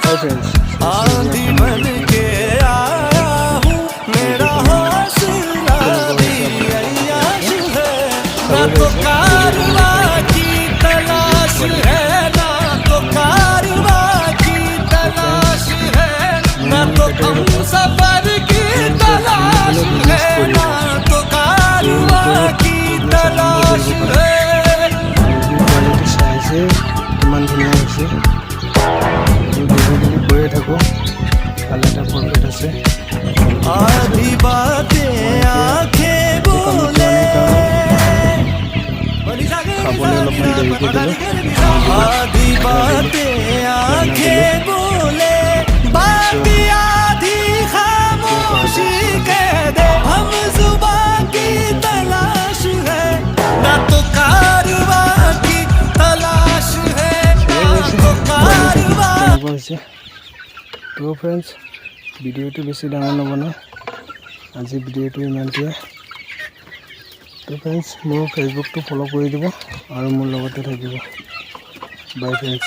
आंधी बन के आया हूँ, मेरा हौसला भी अय्याश है। ना तो कारवा की तलाश है, ना तो कारवा की तलाश है, ना तो हम सफर की तलाश है, ना तो कारवा की तलाश है। কিমান ধুনীয়া হৈছে ডেইলি গৈয়ে থাকোঁ কালি এটা প্ৰফিট আছে आधी बातें आंखें बोले, খাবলৈ অলপমান দেৰিকৈ দিলোঁ आधी बातें आंखें बोले, बाकी आधी खामोशी कह दे। हम जुबान की तलाश है, ना तो कारवा की तलाश है, ना तो कारवा। তো ফ্ৰেণ্ডছ ভিডিঅ'টো বেছি ডাঙৰ নবনাওঁ আজি ভিডিঅ'টো ইমানটোৱে তো ফ্ৰেণ্ডছ মোৰ ফেচবুকটো ফ'ল' কৰি দিব আৰু মোৰ লগতে থাকিব বাই ফ্ৰেণ্ডছ